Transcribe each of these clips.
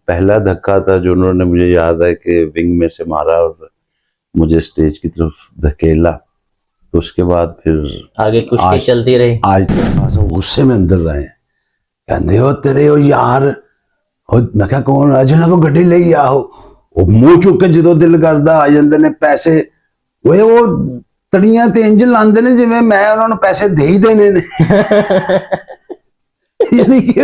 पहला धक्का था जो उन्होंने, मुझे याद है कि विंग में से मारा और मुझे स्टेज की तरफ धकेला। तो उसके बाद फिर आगे कुश्ती चलती रही। आज तक खासा गुस्से में अंदर रहे हैं, कहते हो तेरे हो यार, मैं क्या कौन अजना को गड्डी ले आओ, वो मुंह चुक के जो दिल करदा आ जाते ने पैसे, वो तड़ियां ते इंज लांदे ने जिवें मैं उन्होंने पैसे दे ही देने ने। यानी कि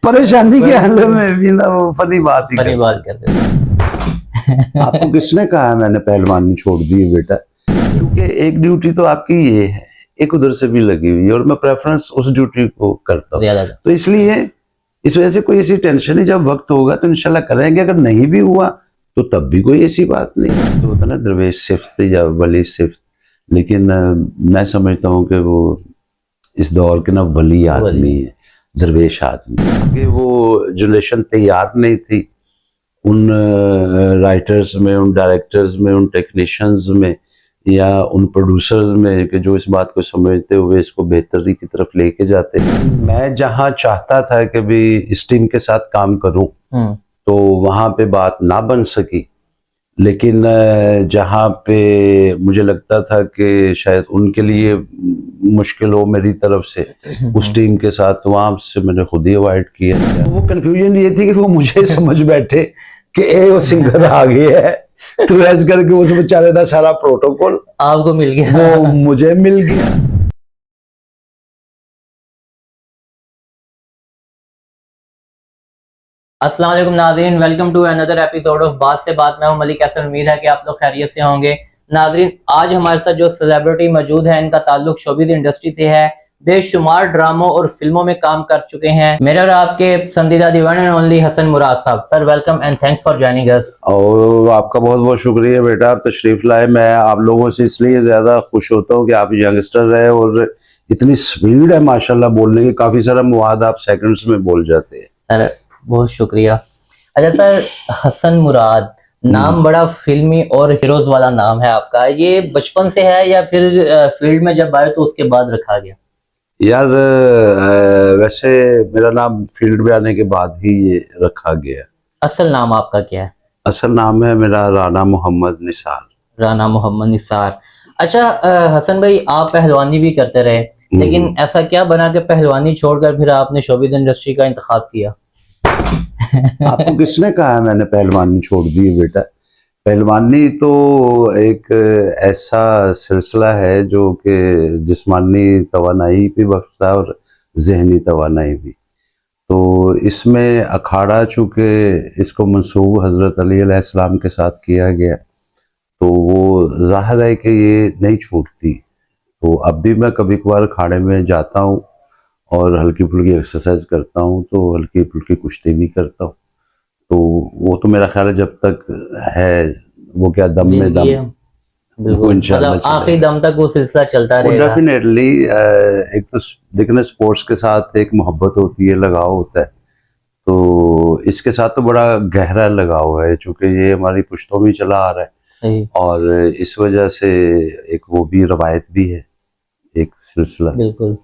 परेशानी के हाल में भी ना वो फनी बात ही फनी बात करते हैं। आपको किसने कहा है मैंने पहलवानी छोड़ दी है बेटा? क्योंकि एक ड्यूटी तो आपकी ये है, एक उधर से भी लगी हुई है और मैं प्रेफरेंस उस ड्यूटी को करता हूँ, तो इसलिए इस वजह से कोई ऐसी टेंशन नहीं। जब वक्त होगा तो इंशाल्लाह करेंगे, अगर नहीं भी हुआ तो तब भी कोई ऐसी बात नहीं। तो होता ना दरवेश सिफ्त या वली सिफ्त, लेकिन मैं समझता हूँ कि वो इस दौर के ना वली आदमी है, दरवेश आदमी। आगे वो जनरेशन तैयार नहीं थी उन राइटर्स में, उन डायरेक्टर्स में, उन टेक्नीशियंस में या उन प्रोड्यूसर्स में कि जो इस बात को समझते हुए इसको बेहतरी की तरफ लेके जाते हैं। मैं जहाँ चाहता था कि भी इस टीम के साथ काम करूं तो वहां पे बात ना बन सकी, लेकिन जहाँ पे मुझे लगता था कि शायद उनके लिए मुश्किल हो मेरी तरफ से उस टीम के साथ, तो वहां से मैंने खुद ही अवॉइड किया। वो कंफ्यूजन ये थी कि वो मुझे समझ बैठे कि वो सिंगर आ गया है, तो ऐसे करके उस बेचारे का सारा प्रोटोकॉल आपको मिल गया, वो मुझे मिल गया। अस्सलाम वालेकुम नाज़रीन, welcome to another episode of Baat Se बात। मैं हूं मलिक हसन, उम्मीद है कि आप लोग खैरियत से होंगे। नाज़रीन, आज हमारे साथ जो सेलिब्रिटी मौजूद है इनका ताल्लुक शोबिज़ इंडस्ट्री से है। बेशुमार ड्रामों और फिल्मों में काम कर चुके हैं। मेरे और आपके पसंदीदा वन एंड ओनली हसन मुराद साहब। Sir welcome and thanks for joining us. और आपका बहुत बहुत शुक्रिया बेटा, आप तशरीफ लाए। मैं आप लोगों से इसलिए ज्यादा खुश होता हूँ कि आप यंगस्टर रहे और इतनी स्पीड है माशाल्लाह बोलने की, काफी सारा मुवाद आप सेकंड्स में बोल जाते हैं। सर बहुत शुक्रिया। अच्छा सर, हसन मुराद नाम बड़ा फिल्मी और हीरोज वाला नाम है आपका, ये बचपन से है या फिर फील्ड में जब आए तो उसके बाद रखा गया? यार वैसे मेरा नाम फील्ड में आने के बाद ही ये रखा गया। असल नाम आपका क्या है? असल नाम है मेरा राना मोहम्मद निसार। राना मोहम्मद निसार। अच्छा हसन भाई, आप पहलवानी भी करते रहे, लेकिन ऐसा क्या बना कि पहलवानी छोड़कर फिर आपने शोबिज़ इंडस्ट्री का इंतखाब किया? आपको किसने कहा है मैंने पहलवानी छोड़ दी है बेटा? पहलवानी तो एक ऐसा सिलसिला है जो कि जिस्मानी तवानाई भी बख्शता है और जहनी तवानाई भी। तो इसमें अखाड़ा चूँकि इसको मंसूब हज़रत अली अलैहिस्सलाम के साथ किया गया, तो वो ज़ाहिर है कि ये नहीं छूटती। तो अब भी मैं कभी कभार अखाड़े में जाता हूँ और हल्की फुल्की एक्सरसाइज करता हूँ, तो हल्की फुल्की कुश्ती भी करता हूँ। तो वो तो मेरा ख्याल है जब तक है, वो क्या दम में दम, बिल्कुल, मतलब आखिरी दम तक वो सिलसिला चलता रहेगा। डेफिनेटली एक तो देखना स्पोर्ट्स के साथ एक मोहब्बत होती है, लगाव होता है, तो इसके साथ तो बड़ा गहरा लगाव है चूंकि ये हमारी पुश्तों में चला आ रहा है। सही। और इस वजह से एक वो भी रवायत भी है, एक सिलसिला। बिल्कुल।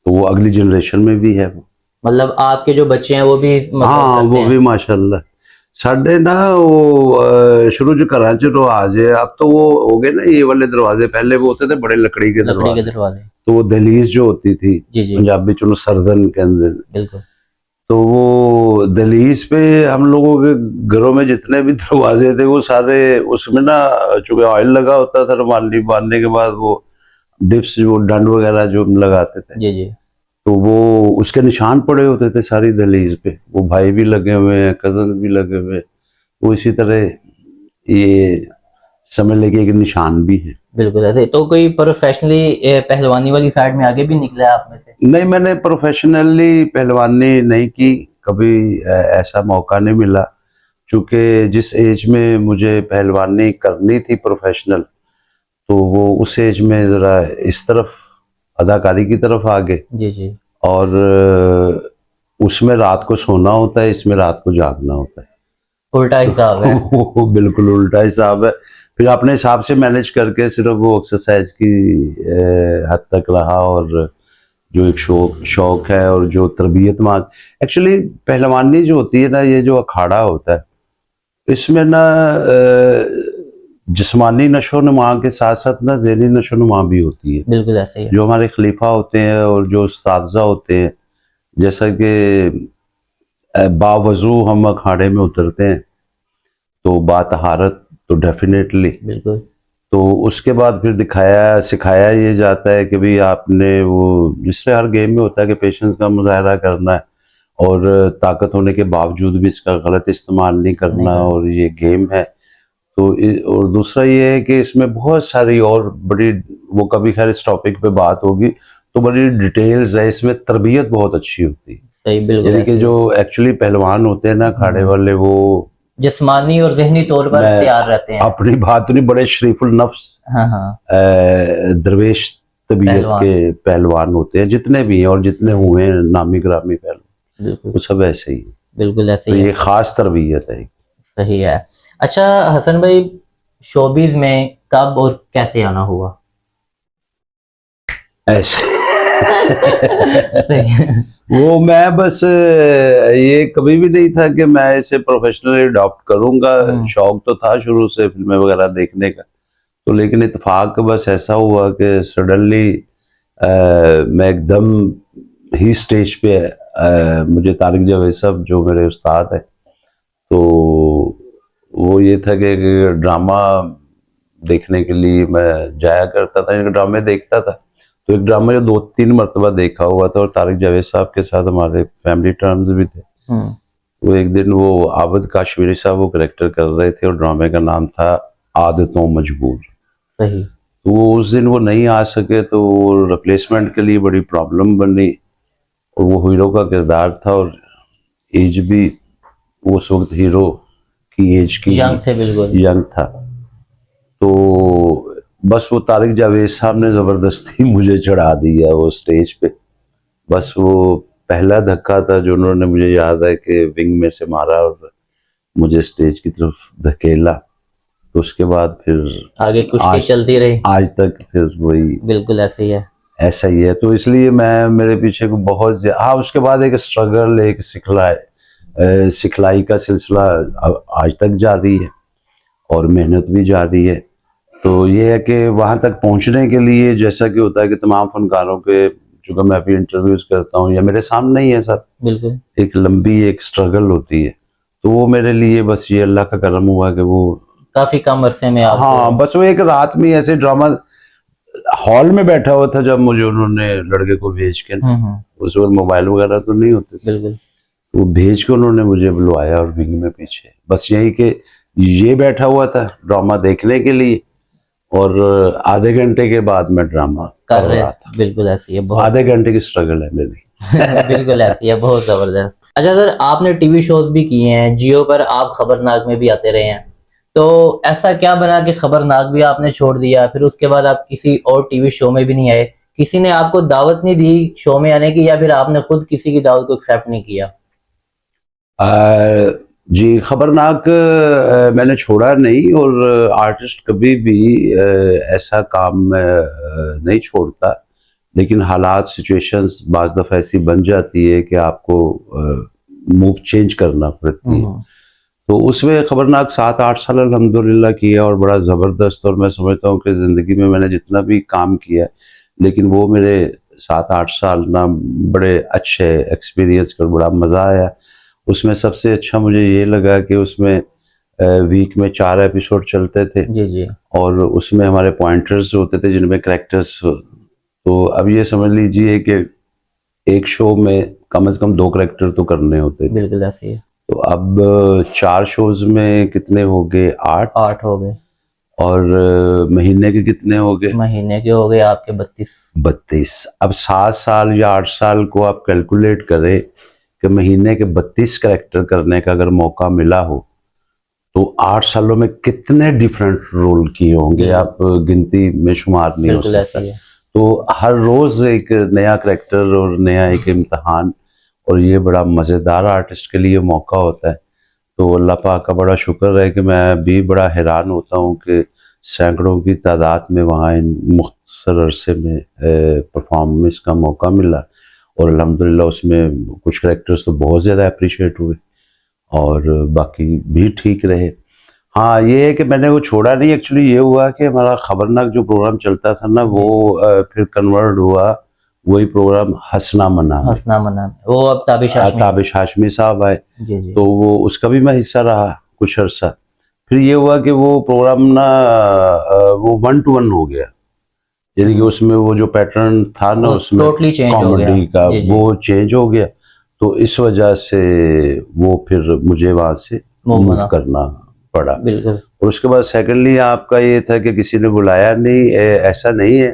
तो वो अगली जनरेशन में भी है। मतलब आपके जो बच्चे हैं वो भी हाँ वो भी माशाल्लाह। साढ़े ना वो शुरू जो कराची रिवाज है, अब तो वो हो गए ना ये वाले दरवाजे, पहले वो होते थे बड़े लकड़ी के दरवाजे। तो वो दहलीज जो होती थी पंजाबी चलो सरदन के अंदर, बिल्कुल, तो वो दहलीज पे हम लोगों के घरों में जितने भी दरवाजे थे वो सारे उसमें ना चूंकि ऑयल लगा होता था, रुमाली बांधने के बाद वो डिप्स वो डंड वगैरह जो लगाते थे, जी जी, तो वो उसके निशान पड़े होते थे सारी दहलीज पे। वो भाई भी लगे हुए हैं, कजन भी लगे हुए, वो इसी तरह ये समझ लेके एक निशान भी है। बिल्कुल ऐसे। तो कोई प्रोफेशनली पहलवानी वाली साइड में आगे भी निकला है आप में से? नहीं, मैंने प्रोफेशनली पहलवानी नहीं की कभी, ऐसा मौका नहीं मिला। क्योंकि जिस एज में मुझे पहलवानी करनी थी प्रोफेशनल, तो वो उस एज में ज़रा इस तरफ अदाकारी की तरफ आ गए। जी जी। और उसमें रात को सोना होता है, इसमें रात को जागना होता है, उल्टा हिसाब है। वो बिल्कुल उल्टा हिसाब है। फिर अपने हिसाब से मैनेज करके सिर्फ वो एक्सरसाइज की हद तक रहा और जो एक शौक है और जो तरबियत मांग। एक्चुअली पहलवानी जो होती है ना, ये जो अखाड़ा होता है, इसमें ना जिस्मानी नशोनुमा के साथ साथ ना ज़हनी नशोनुमा भी होती है। बिल्कुल ऐसे ही है। जो हमारे खलीफा होते हैं और जो उस्ताज़ा होते हैं, जैसा कि बावजू हम अखाड़े में उतरते हैं तो बातहारत तो डेफिनेटली, बिल्कुल तो उसके बाद फिर सिखाया ये जाता है कि भाई आपने वो, जिससे हर गेम में होता है कि पेशेंस का मुजाहरा करना है और ताकत होने के बावजूद भी इसका गलत इस्तेमाल नहीं करना, और ये गेम है। तो और दूसरा ये है कि इसमें बहुत सारी और बड़ी, वो कभी खैर इस टॉपिक पे बात होगी, तो बड़ी डिटेल्स है इसमें, तरबियत बहुत अच्छी होती है। सही, बिल्कुल यानी कि जो एक्चुअली पहलवान होते हैं ना खाड़े वाले, वो जिस्मानी और ज़हनी तौर पर तैयार रहते हैं। अपनी बात नहीं, बड़े शरीफुल नफ्स दरवेश तबीयत के पहलवान होते हैं, जितने भी हैं और जितने हुए हैं नामी ग्रामी पहलवान, वो सब ऐसे ही। बिल्कुल ऐसे ही। ये खास तरबियत है। सही है। अच्छा हसन भाई, शोबिज में कब और कैसे आना हुआ? ऐसे वो मैं बस ये कभी भी नहीं था कि मैं इसे प्रोफेशनली अडॉप्ट करूंगा। शौक तो था शुरू से फिल्में वगैरह देखने का, तो लेकिन इत्तेफाक बस ऐसा हुआ कि सडनली मैं एकदम ही स्टेज पे मुझे तारिक जावेद साहब जो मेरे उस्ताद हैं, तो वो ये था कि ड्रामा देखने के लिए मैं जाया करता था, ड्रामे देखता था। तो एक ड्रामा जो 2-3 मरतबा देखा हुआ था, और तारिक जावेद साहब के साथ हमारे फैमिली टर्म्स भी थे। वो एक दिन वो आबद काश्मीरी साहब वो करेक्टर कर रहे थे और ड्रामे का नाम था आदतों मजबूर। सही। तो वो उस दिन वो नहीं आ सके, तो रिप्लेसमेंट के लिए बड़ी प्रॉब्लम बनी, और वो हीरो का किरदार था और एज भी उस वक्त हीरो की एज की यंग थे, बिल्कुल यंग था। तो बस वो तारिक जावेद साहब ने ज़बरदस्ती मुझे चढ़ा दिया वो स्टेज पे। बस वो पहला धक्का था जो उन्होंने, मुझे याद है कि विंग में से मारा और मुझे स्टेज की तरफ धकेला। तो उसके बाद फिर आगे कुश्ती चलती रही आज तक, फिर वही बिल्कुल ऐसे ही है। ऐसा ही है। तो इसलिए मैं, मेरे पीछे को बहुत, हाँ उसके बाद एक स्ट्रगल, एक सिखलाई का सिलसिला आज तक जारी है और मेहनत भी जारी है। तो ये है कि वहाँ तक पहुँचने के लिए, जैसा कि होता है कि तमाम फनकारों के, चूँकि मैं अभी इंटरव्यूज़ करता हूँ या मेरे सामने ही है सर, बिल्कुल एक लंबी एक स्ट्रगल होती है। तो वो मेरे लिए बस ये अल्लाह का करम हुआ कि वो काफ़ी कम अरसे में आपको, हाँ बस वो एक रात में ऐसे ड्रामा हॉल में बैठा हुआ था जब मुझे उन्होंने लड़के को भेज के, उस वक्त मोबाइल वगैरह तो नहीं होते थे, बिल्कुल वो भेज के उन्होंने मुझे बुलवाया और विंग में पीछे बस यही कि ये बैठा हुआ था ड्रामा देखने के लिए, और आधे घंटे के बाद मैं ड्रामा कर रहा था। बिल्कुल ऐसी है, बहुत आधे घंटे की स्ट्रगल है मेरी। बिल्कुल ऐसी है, बहुत जबरदस्त। अच्छा सर, आपने टीवी शोज भी किए हैं, जियो पर आप खबरनाक में भी आते रहे हैं, तो ऐसा क्या बना कि खबरनाक भी आपने छोड़ दिया, फिर उसके बाद आप किसी और टीवी शो में भी नहीं आए? किसी ने आपको दावत नहीं दी शो में आने की, या फिर आपने खुद किसी की दावत को एक्सेप्ट नहीं किया? जी खबरनाक मैंने छोड़ा नहीं, और आर्टिस्ट कभी भी ऐसा काम नहीं छोड़ता, लेकिन हालात सिचुएशंस बाज़ दफ़ा ऐसी बन जाती है कि आपको मूव चेंज करना पड़ती है। तो उसमें खबरनाक 7-8 साल अल्हम्दुलिल्लाह किया और बड़ा ज़बरदस्त, और मैं समझता हूँ कि ज़िंदगी में मैंने जितना भी काम किया, लेकिन वो मेरे 7-8 साल ना बड़े अच्छे एक्सपीरियंस कर, बड़ा मज़ा आया उसमें। सबसे अच्छा मुझे ये लगा कि उसमें वीक में 4 एपिसोड चलते थे जी जी, और उसमें हमारे पॉइंटर्स होते थे जिनमें कैरेक्टर्स, तो अब ये समझ लीजिए कि एक शो में कम से कम 2 कैरेक्टर तो करने होते थे। बिल्कुल ऐसी है। तो अब 4 शोज में कितने हो गए? 8 हो गए। और महीने के कितने हो गए? महीने के हो गए आपके 32। अब 7 साल या 8 साल को आप कैलकुलेट करें कि महीने के 32 कैरेक्टर करने का अगर मौका मिला हो, तो 8 सालों में कितने डिफरेंट रोल किए होंगे, आप गिनती में शुमार नहीं हो सकता। तो हर रोज एक नया कैरेक्टर और नया एक इम्तिहान, और ये बड़ा मज़ेदार आर्टिस्ट के लिए मौका होता है। तो अल्लाह पाक का बड़ा शुक्र है कि मैं भी बड़ा हैरान होता हूँ कि सैकड़ों की तादाद में वहाँ इन मुख्तसर अरसे में परफॉर्मेंस का मौका मिला, और अल्हम्दुलिल्लाह उसमें कुछ कैरेक्टर्स तो बहुत ज़्यादा अप्रिशिएट हुए और बाकी भी ठीक रहे। हाँ, ये है कि मैंने वो छोड़ा नहीं। एक्चुअली ये हुआ कि हमारा खबरनाक जो प्रोग्राम चलता था ना, वो फिर कन्वर्ट हुआ, वही प्रोग्राम हंसना मना, वो अब ताबिश हाशमी साहब आए, जी जी। तो वो उसका भी मैं हिस्सा रहा कुछ अर्सा। फिर ये हुआ कि वो प्रोग्राम ना वो 1 to 1 हो गया, यानी कि उसमें वो जो पैटर्न था ना उसमें टोटली चेंज हो गया कॉमेडी का, जी जी। वो चेंज हो गया। तो इस वजह से वो फिर मुझे वहां से मूव करना पड़ा। बिल्कुल। और उसके बाद सेकेंडली आपका ये था कि किसी ने बुलाया नहीं, ऐसा नहीं है,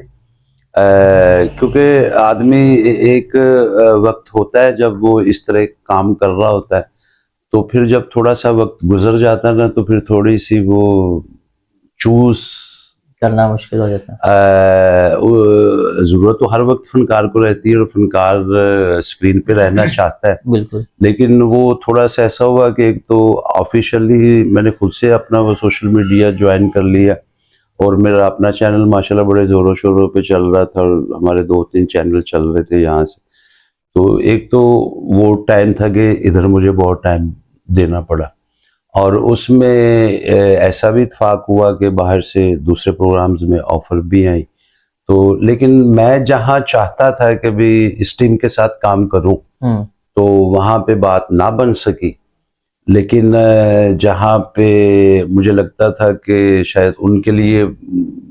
क्योंकि आदमी एक वक्त होता है जब वो इस तरह काम कर रहा होता है, तो फिर जब थोड़ा सा वक्त गुजर जाता है ना, तो फिर थोड़ी सी वो चूज करना मुश्किल हो जाता है। जरूरत तो हर वक्त फनकार को रहती है, और फनकार स्क्रीन पे रहना चाहता है। बिल्कुल। लेकिन वो थोड़ा सा ऐसा हुआ कि एक तो ऑफिशियली मैंने खुद से अपना वो सोशल मीडिया ज्वाइन कर लिया, और मेरा अपना चैनल माशाल्लाह बड़े जोरों शोरों पे चल रहा था, और हमारे 2-3 चैनल चल रहे थे यहाँ से। तो एक तो वो टाइम था कि इधर मुझे बहुत टाइम देना पड़ा, और उसमें ऐसा भी इत्तेफाक हुआ कि बाहर से दूसरे प्रोग्राम्स में ऑफर भी आई। तो लेकिन मैं जहाँ चाहता था कि भी इस टीम के साथ काम करूं, तो वहाँ पे बात ना बन सकी। लेकिन जहाँ पे मुझे लगता था कि शायद उनके लिए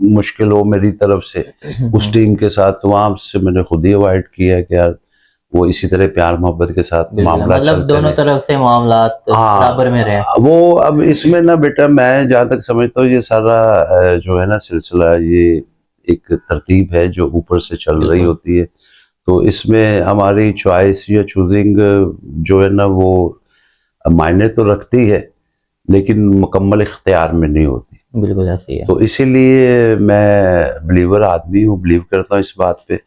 मुश्किल हो मेरी तरफ से उस टीम के साथ, तो वहाँ से मैंने खुद ही अवॉइड किया कि यार वो इसी तरह प्यार मोहब्बत के साथ मामला मतलब दोनों तरफ से मामलात बराबर में रहे। वो अब इसमें ना बेटा, मैं जहाँ तक समझता हूँ ये सारा जो है ना सिलसिला, ये एक तरतीब है जो ऊपर से चल रही होती है। तो इसमें हमारी चॉइस या चूजिंग जो है ना वो मायने तो रखती है, लेकिन मुकम्मल इख्तियार में नहीं होती। बिल्कुल ऐसी है। तो इसीलिए मैं बिलीवर आदमी हूँ, बिलीव करता हूँ इस बात पे,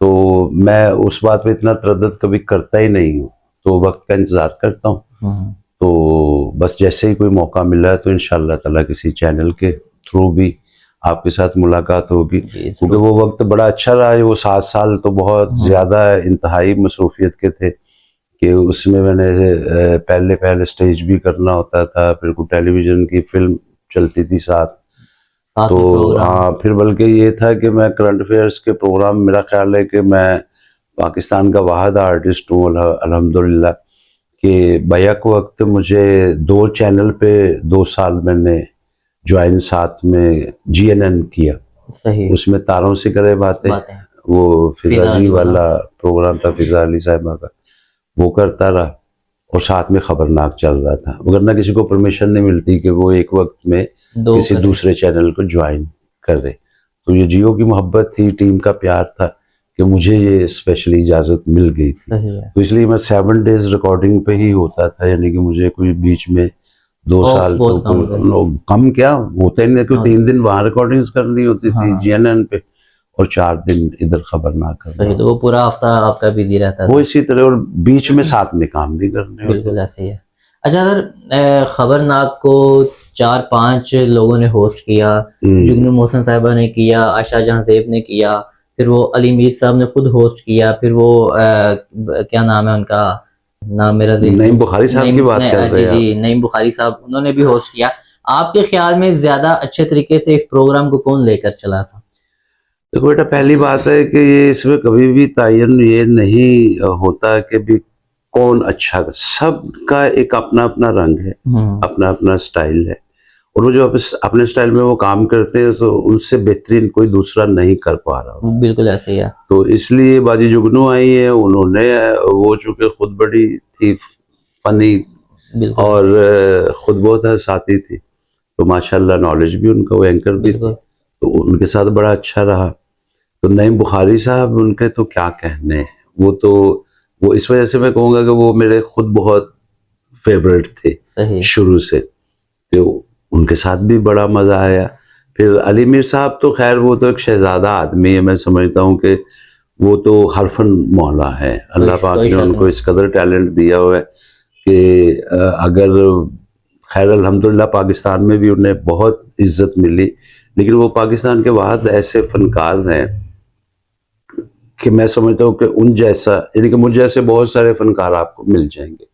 तो मैं उस बात पे इतना तरद्दुद कभी करता ही नहीं हूँ, तो वक्त का इंतजार करता हूँ। तो बस जैसे ही कोई मौका मिला है तो इंशाअल्लाह ताला किसी चैनल के थ्रू भी आपके साथ मुलाकात होगी, क्योंकि वो वक्त बड़ा अच्छा रहा है। वो 7 साल तो बहुत ज़्यादा इंतहाई मसरूफियत के थे कि उसमें मैंने पहले स्टेज भी करना होता था, फिर कोई टेलीविज़न की फिल्म चलती थी साथ। तो हाँ, फिर बल्कि ये था कि मैं करंट अफेयर्स के प्रोग्राम, मेरा ख्याल है कि मैं पाकिस्तान का वाहिद आर्टिस्ट हूँ अल्हम्दुलिल्लाह, कि बैक वक्त मुझे 2 चैनल पे 2 साल मैंने ज्वाइन, साथ में GNN किया। सही। उसमें तारों से करे बातें, वो फिजा जी वाला प्रोग्राम था, फिजा अली साहिबा का, वो करता रहा, और साथ में खबरनाक चल रहा था, वरना किसी को परमिशन नहीं मिलती कि वो एक वक्त में किसी दूसरे चैनल को ज्वाइन कर रहे। तो ये जियो की मोहब्बत थी, टीम का प्यार था कि मुझे ये स्पेशली इजाज़त मिल गई थी। तो इसलिए मैं 7 डेज रिकॉर्डिंग पे ही होता था, यानी कि मुझे कोई बीच में 2 साल तो कम क्या होते ही नहीं, क्योंकि 3 दिन वहाँ रिकॉर्डिंग्स करनी होती थी GNN पे, और 4 दिन इधर खबरनाक करना। तो वो पूरा हफ्ता आपका बिजी रहता था। वो इसी तरह, और बीच में साथ में काम भी करने। बिल्कुल ऐसे ही है। अच्छा सर, खबरनाक को 4-5 लोगों ने होस्ट किया, जुगनू मोहसिन साहिबा ने किया, आशा जहां ज़ेब ने किया, फिर वो अली मीर साहब ने खुद होस्ट किया, फिर वो क्या नाम है उनका, नाम मेरा नईम बुखारी साहब की बात कर रहे हैं। जी, नईम बुखारी साहब, उन्होंने भी होस्ट किया। आपके ख्याल में ज्यादा अच्छे तरीके से इस प्रोग्राम को कौन लेकर चला था? देखो बेटा, पहली बात है कि ये इसमें कभी भी तायन ये नहीं होता कि भी कौन अच्छा, सबका एक अपना अपना रंग है, अपना अपना स्टाइल है, और वो जो अपने स्टाइल में वो काम करते हैं तो उनसे बेहतरीन कोई दूसरा नहीं कर पा रहा। बिल्कुल ऐसे ही है। तो इसलिए बाजी जुगनू आई है, उन्होंने वो चूंकि खुद बड़ी थी फनी और खुद बहुत हंसाती थी, तो माशाल्लाह नॉलेज भी उनका, वो एंकर भी थी, तो उनके साथ बड़ा अच्छा रहा। तो नईम बुखारी साहब, उनके तो क्या कहने, वो इस वजह से मैं कहूँगा कि वो मेरे खुद बहुत फेवरेट थे शुरू से, तो उनके साथ भी बड़ा मज़ा आया। फिर अली मीर साहब तो खैर वो तो एक शहजादा आदमी है, मैं समझता हूँ कि वो तो हरफन मौला है, अल्लाह पाक ने उनको इस कदर टैलेंट दिया हुआ है कि अगर खैर अल्हम्दुलिल्लाह पाकिस्तान में भी उन्हें बहुत इज्जत मिली, लेकिन वो पाकिस्तान के बाद ऐसे फनकार हैं कि मैं समझता हूँ कि उन जैसा, यानी कि मुझ जैसे बहुत सारे फनकार आपको मिल जाएंगे।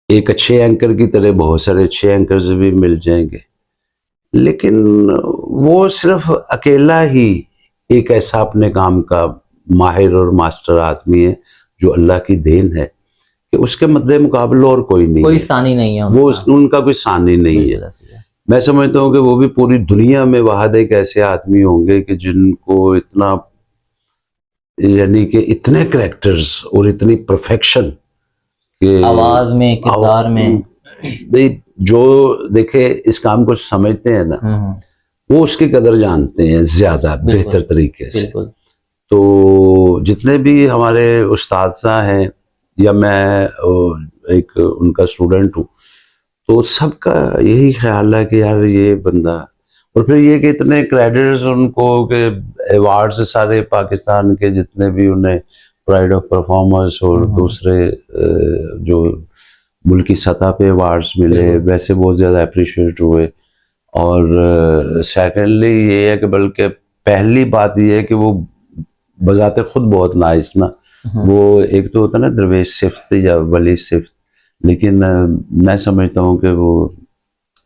एक अच्छे एंकर की तरह बहुत सारे अच्छे एंकर्स भी मिल जाएंगे, लेकिन वो सिर्फ अकेला ही एक ऐसा अपने काम का माहिर और मास्टर आदमी है जो अल्लाह की देन है कि उसके मद्दे मुकाबले और कोई नहीं कोई है। सानी नहीं है वो उनका। उनका कोई सानी नहीं है। बिल्कुल ऐसे ही है। मैं समझता हूँ कि वो भी पूरी दुनिया में वाहद एक ऐसे आदमी होंगे कि जिनको इतना, यानी कि इतने करेक्टर्स और इतनी परफेक्शन के आवाज में, किरदार में। भाई जो देखे इस काम को समझते हैं ना, वो उसकी कदर जानते हैं ज्यादा बेहतर तरीके से। बिल्कुल। तो जितने भी हमारे उस्ताद हैं या मैं एक उनका स्टूडेंट हूँ, तो सबका यही ख्याल है कि यार ये बंदा, और फिर ये कि इतने क्रेडिट्स उनको के अवार्ड्स सारे पाकिस्तान के जितने भी उन्हें प्राइड ऑफ परफॉर्मर्स और दूसरे जो मुल्की सतह पे अवार्ड्स मिले, वैसे बहुत ज़्यादा अप्रिशिएट हुए। और सेकेंडली ये है कि बल्कि पहली बात ये है कि वो बजाते खुद बहुत नाइस ना, वो एक तो होता है ना दरवेश सिफ्त या वली सिफ्त, लेकिन मैं समझता हूँ कि वो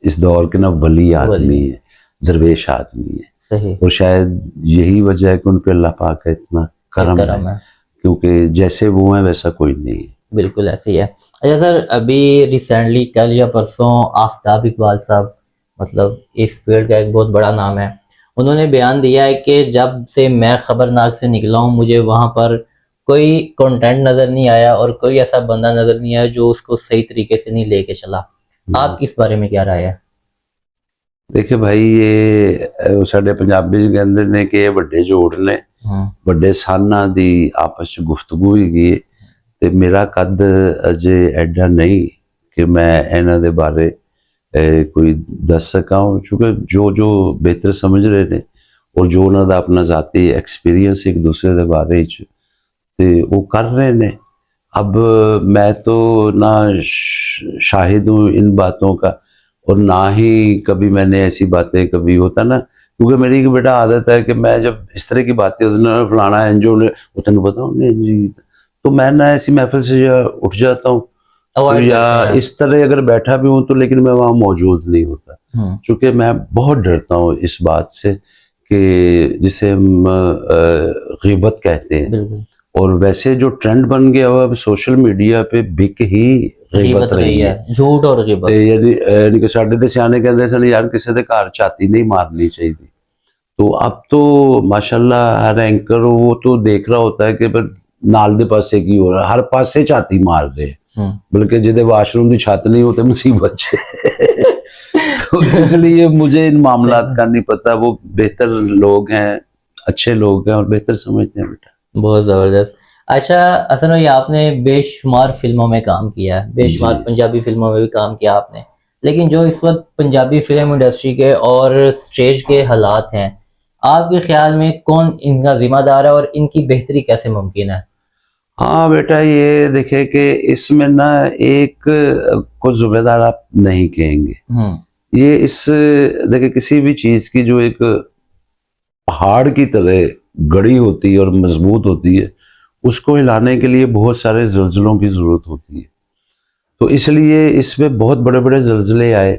इस दौर के ना वली आदमी है, दरवेश आदमी है। सही। और शायद यही वजह है कि उन पे अल्लाह पाक का इतना करम है, क्योंकि जैसे वो हैं वैसा कोई नहीं है। बिल्कुल ऐसे ही है। अच्छा सर, अभी रिसेंटली कल या परसों आफ्ताब इकबाल साहब, मतलब इस फील्ड का एक बहुत बड़ा नाम है, उन्होंने बयान दिया है कि जब से मैं खबरनाक से निकला हूँ मुझे वहाँ पर कोई कंटेंट नज़र नहीं आया और कोई ऐसा बंदा नज़र नहीं आया जो उसको सही तरीके से नहीं लेके चला। आप किस बारे में क्या राय है? देखिए भाई, ये साढ़े पंजाबी कहते ने कि ये ਵੱਡੇ जोड़ ने ਵੱਡੇ साना दी आपस च गुफ्तगू ही ते मेरा कद अजे एडा नहीं कि मैं इन्हां दे बारे कोई दस सका, क्योंकि जो जो बेहतर समझ रहे ने और जो उन्हों का अपना जाती एक्सपीरियंस एक दूसरे के बारे ते वो कर रहे ने। अब मैं तो ना शाहिद हूँ इन बातों का, और ना ही कभी मैंने ऐसी बातें कभी होता ना, क्योंकि मेरी एक बेटा आदत है कि मैं जब इस तरह की बातें होती ना, फलाना एनजीओ ने तेन पता उन्हें जी, तो मैं ना ऐसी महफिल से या उठ जाता हूँ, तो या इस तरह अगर बैठा भी हूँ तो लेकिन मैं वहाँ मौजूद नहीं होता, क्योंकि मैं बहुत डरता हूँ इस बात से कि जिसे हम ग़ीबत कहते हैं। और वैसे जो ट्रेंड बन गया हुआ सोशल मीडिया पे बिक ही ग़ीबत रही है, झूठ और ग़ीबत। यानी कि साढ़े ते सियाने कहते सन यार किसी के घर छाती नहीं मारनी चाहिए। तो अब तो माशाल्लाह हर एंकर वो तो देख रहा होता है कि नाल दे पासे की हो रहा, हर पासे छाती मार रहे, बल्कि जिदे वाशरूम की छत नहीं होते मुसीबत तो इसलिए मुझे इन मामलात का नहीं पता। वो बेहतर लोग हैं, अच्छे लोग हैं और बेहतर समझते हैं बेटा। बहुत ज़बरदस्त। अच्छा असल में आपने बेशुमार फिल्मों में काम किया है, बेशुमार पंजाबी फिल्मों में भी काम किया आपने, लेकिन जो इस वक्त पंजाबी फिल्म इंडस्ट्री के और स्टेज के हालात हैं, आपके ख्याल में कौन इनका जिम्मेदार है और इनकी बेहतरी कैसे मुमकिन है? हाँ बेटा, ये देखे कि इसमें ना एक को जिम्मेदार आप नहीं कहेंगे। ये इस देखे किसी भी चीज की जो एक पहाड़ की तरह गड़ी होती है और मजबूत होती है, उसको हिलाने के लिए बहुत सारे जल्जलों की जरूरत होती है। तो इसलिए इसमें बहुत बड़े बड़े जल्जले आए,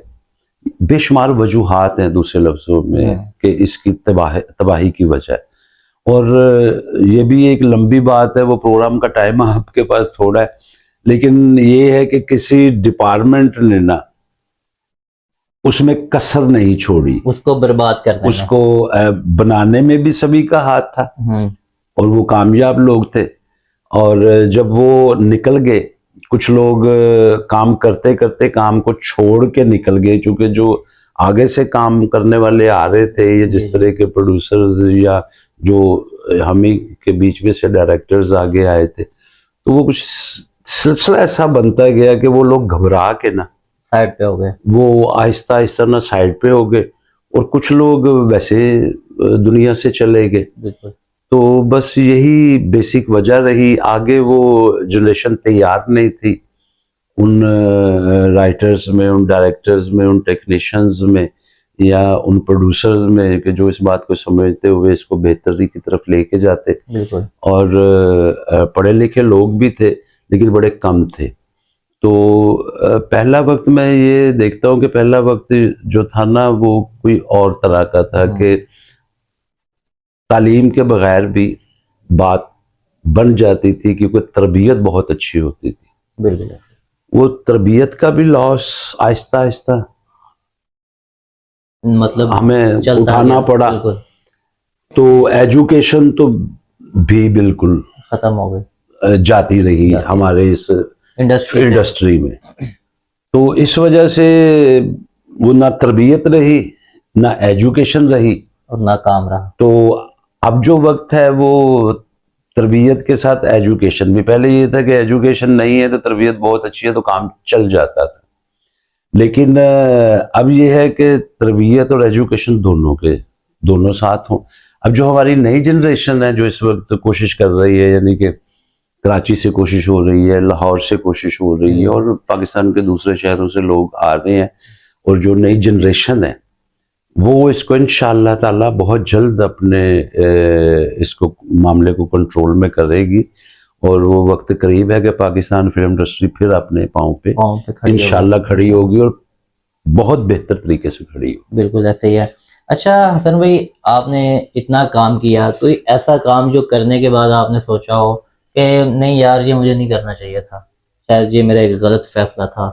बेशुमार वजूहात हैं दूसरे लफ्जों में कि इसकी तबाही की वजह। और ये भी एक लंबी बात है, वो प्रोग्राम का टाइम आपके पास थोड़ा है, लेकिन ये है कि किसी डिपार्टमेंट ने ना उसमें कसर नहीं छोड़ी, उसको बर्बाद करना, उसको बनाने में भी सभी का हाथ था और वो कामयाब लोग थे। और जब वो निकल गए, कुछ लोग काम करते करते काम को छोड़ के निकल गए, क्योंकि जो आगे से काम करने वाले आ रहे थे या जिस तरह के प्रोड्यूसर्स या जो हम ही के बीच में से डायरेक्टर्स आगे आए थे, तो वो कुछ सिलसिला ऐसा बनता गया कि वो लोग घबरा के ना साइड पे हो गए, वो आहिस्ता आहिस्ता ना साइड पे हो गए, और कुछ लोग वैसे दुनिया से चले गए। तो बस यही बेसिक वजह रही। आगे वो जनरेशन तैयार नहीं थी उन राइटर्स में, उन डायरेक्टर्स में, उन टेक्नीशियंस में या उन प्रोड्यूसर्स में कि जो इस बात को समझते हुए इसको बेहतरी की तरफ लेके जाते। बिल्कुल। और पढ़े लिखे लोग भी थे लेकिन बड़े कम थे। तो पहला वक्त मैं ये देखता हूँ कि पहला वक्त जो था ना वो कोई और तरह का था कि तालीम के बगैर भी बात बन जाती थी क्योंकि तरबियत बहुत अच्छी होती थी। बिल्कुल ऐसे। वो तरबियत का भी लॉस आहिस्ता आहिस्ता मतलब हमें चलता उठाना गया। पड़ा। बिल्कुल। तो एजुकेशन तो भी बिल्कुल खत्म हो गई जाती रही हमारे इस इंडस्ट्री में। तो इस वजह से वो ना तरबियत रही ना एजुकेशन रही और ना काम रहा। तो अब जो वक्त है वो तरबियत के साथ एजुकेशन भी। पहले ये था कि एजुकेशन नहीं है तो तरबियत बहुत अच्छी है तो काम चल जाता था, लेकिन अब ये है कि तरबियत और एजुकेशन दोनों साथ हों। अब जो हमारी नई जनरेशन है जो इस वक्त कोशिश कर रही है, यानी कि कराची से कोशिश हो रही है, लाहौर से कोशिश हो रही है और पाकिस्तान के दूसरे शहरों से लोग आ रहे हैं, और जो नई जनरेशन है वो इसको इंशाअल्लाह ताला बहुत जल्द अपने इसको मामले को कंट्रोल में करेगी और वो वक्त करीब है कि पाकिस्तान फिल्म इंडस्ट्री फिर अपने पाँव पे इंशाअल्लाह खड़ी होगी और बहुत बेहतर तरीके से खड़ी होगी। बिल्कुल ऐसे ही है। अच्छा हसन भाई, आपने इतना काम किया, कोई ऐसा काम जो करने के बाद आपने सोचा हो कि नहीं यार ये मुझे नहीं करना चाहिए था, शायद ये मेरा एक गलत फैसला था?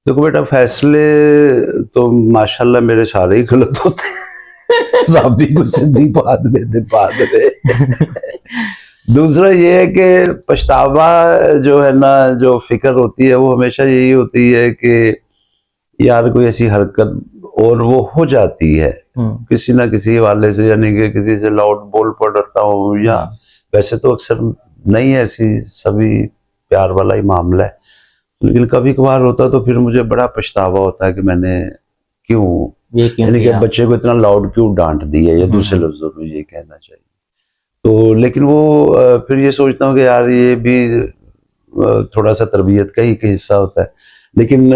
देखो बेटा, फैसले तो माशाल्लाह मेरे सारे ही गलत होते हैं। रब्बी को सिद्धी बात दे। दूसरा ये है कि पछतावा जो है ना, जो फिक्र होती है वो हमेशा यही होती है कि यार कोई ऐसी हरकत और वो हो जाती है किसी ना किसी वाले से, यानी कि किसी से लाउड बोल पड़ता हूँ, या वैसे तो अक्सर नहीं है, ऐसी सभी प्यार वाला ही मामला है, लेकिन कभी कभार होता तो फिर मुझे बड़ा पछतावा होता है कि मैंने क्यों, यानी कि बच्चे को इतना लाउड क्यों डांट दिया, या दूसरे लफ्जों में ये कहना चाहिए। तो लेकिन वो फिर ये सोचता हूँ कि यार ये भी थोड़ा सा तरबियत का ही हिस्सा होता है, लेकिन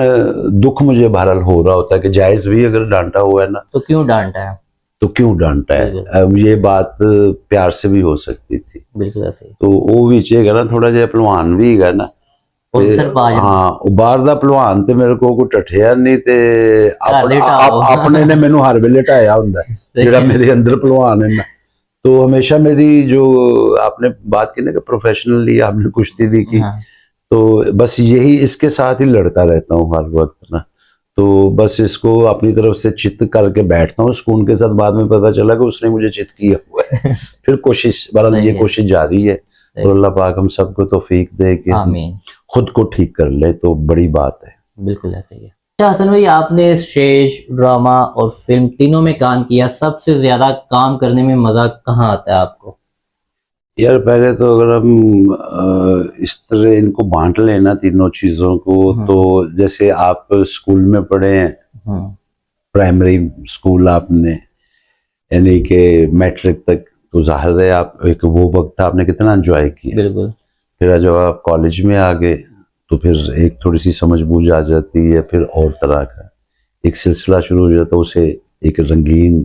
दुख मुझे बहरहाल हो रहा होता है कि जायज भी अगर डांटा हुआ है ना तो क्यों डांटा है, तो क्यों डांटा है। अब ये बात प्यार से भी हो सकती थी। बिल्कुल ऐसे ही। तो वो विचे ना थोड़ा जिहा पहलवान भी है ना, हाँ बाहर दा पहलवान ते मेरे को कोई टठिया नहीं ते अपने ने मैनू हर वेले ढाया हुंदा जेड़ा मेरे अंदर पहलवान है ना। तो हमेशा मेरी जो आपने बात की ना कि प्रोफेशनली आपने कुश्ती भी की, तो बस यही इसके साथ ही लड़ता रहता हूँ हर वक्त ना। तो बस इसको अपनी तरफ से चित करके बैठता हूँ सुकून के साथ। बाद में पता चला कि उसने मुझे चित किया हुआ है। फिर कोशिश बहरहाल ये कोशिश जारी है और अल्लाह पाक हम सबको तौफीक दे कि खुद को ठीक कर ले तो बड़ी बात है। बिल्कुल ऐसे ही है। अच्छा हसन भाई, आपने स्टेज, ड्रामा और फिल्म तीनों में काम किया, सबसे ज्यादा काम करने में मजा कहाँ आता है आपको? यार पहले तो अगर हम इस तरह इनको बांट लेना तीनों चीजों को, तो जैसे आप स्कूल में पढ़े हैं, प्राइमरी स्कूल आपने, यानी कि मैट्रिक तक, तो जाहिर है आप एक वो वक्त आपने कितना एंजॉय किया। बिल्कुल। फिर जब आप कॉलेज में आ गए तो फिर एक थोड़ी सी समझ बूझ आ जाती है, फिर और तरह का एक सिलसिला शुरू हो जाता है, उसे एक रंगीन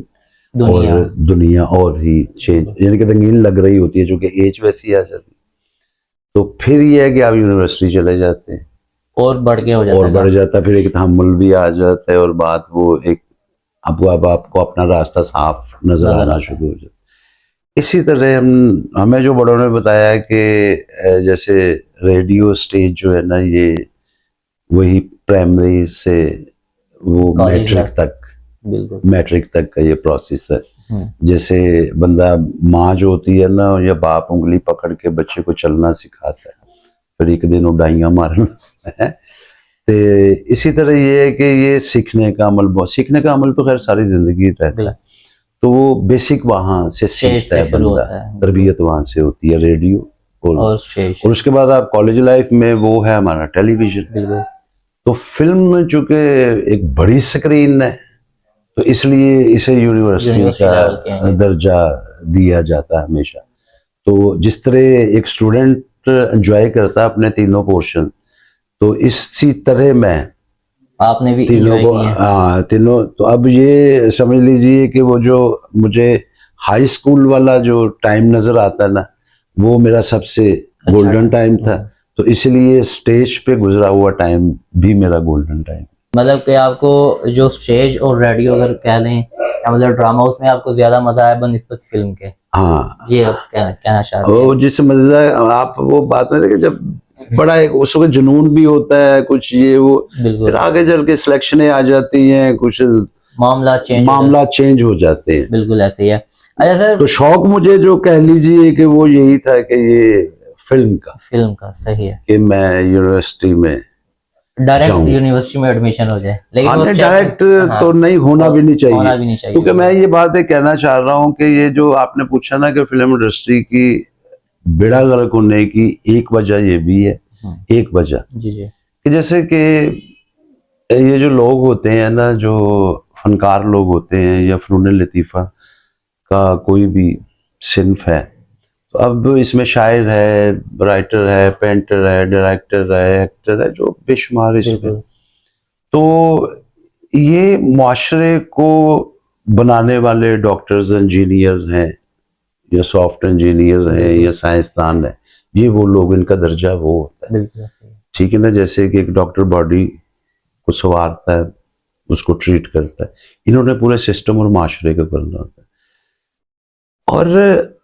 और दुनिया और ही चेंज, यानी कि रंगीन लग रही होती है, जो कि एज वैसी आ जाती। तो फिर ये है कि आप यूनिवर्सिटी चले जाते हैं और बढ़ के हो जाता है, और बढ़ जाता है, फिर एक तहम्मुल भी आ जाता है और बात वो एक अब आपको अपना रास्ता साफ नजर आना शुरू हो जाता है। इसी तरह हमें जो बड़ों ने बताया है कि जैसे रेडियो स्टेज जो है ना, ये वही प्राइमरी से वो मैट्रिक तक का ये प्रोसेस है। जैसे बंदा, माँ जो होती है ना या बाप उंगली पकड़ के बच्चे को चलना सिखाता है, फिर एक दिन उड़ाइयाँ मारना है। तो इसी तरह ये है कि ये सीखने का अमल तो खैर सारी जिंदगी रहता है, तो वो बेसिक वहां से सीखता है बंदा, तरबियत वहां से होती है, रेडियो और उसके बाद आप कॉलेज लाइफ में वो है हमारा टेलीविजन। तो फिल्म चूंकि एक बड़ी स्क्रीन है तो इसलिए इसे यूनिवर्सिटी का दर्जा दिया जाता है हमेशा। तो जिस तरह एक स्टूडेंट एंजॉय करता है अपने तीनों पोर्शन, तो इसी तरह मैं आपने भी तीनों enjoy को, किए हैं। हाँ तीनों। तो अब ये समझ लीजिए कि वो जो मुझे हाई स्कूल वाला जो टाइम नजर आता है ना, वो मेरा सबसे अच्छा गोल्डन टाइम था। हम्म। तो इसलिए स्टेज पे गुजरा हुआ टाइम भी मेरा गोल्डन टाइम। मतलब कि आपको जो स्टेज और रेडियो अगर कह लें या मतलब ड्रामा, उसमें आपको ज्यादा मजा आया बनिस्बत फिल्म के, हाँ, ये आप कहना चाहते वो हैं? जिससे मजेदार आप वो बात में थे कि जब बड़ा एक उस वक्त जुनून भी होता है कुछ ये वो, फिर बिल्कुल, आगे चल के सिलेक्शनें आ जाती हैं, कुछ मामला चेंज हो जाते हैं। बिल्कुल ऐसे ही है। अच्छा सर, तो शौक मुझे जो कह लीजिए कि वो यही था कि ये फिल्म का सही है, कि मैं यूनिवर्सिटी में डायरेक्ट जाऊं। यूनिवर्सिटी में एडमिशन हो जाए, लेकिन हाँ वो नहीं, स्टेप डायरेक्ट हाँ तो नहीं होना भी नहीं चाहिए। होना भी नहीं चाहिए। क्योंकि मैं ये बात कहना चाह रहा हूँ कि ये जो आपने पूछा ना कि फिल्म इंडस्ट्री की बेड़ा गर्क होने की एक वजह ये भी है, एक वजह जी जी कि जैसे कि ये जो लोग होते हैं ना, जो फनकार लोग होते हैं या फनून लतीफ़ा का कोई भी सिन्फ है, तो अब इसमें शायर है, राइटर है, पेंटर है, डायरेक्टर है, एक्टर है, जो बेशुमार इसमें। बिल्कुल तो ये मुआशरे को बनाने वाले डॉक्टर्स, इंजीनियर हैं या सॉफ्ट इंजीनियर हैं या साइंसदान है, ये वो लोग, इनका दर्जा वो होता है। बिल्कुल ऐसे ही है। ठीक है ना, जैसे कि एक डॉक्टर बॉडी को संवारता है, उसको ट्रीट करता है, इन्होंने पूरे सिस्टम और माशरे को करना होता है। और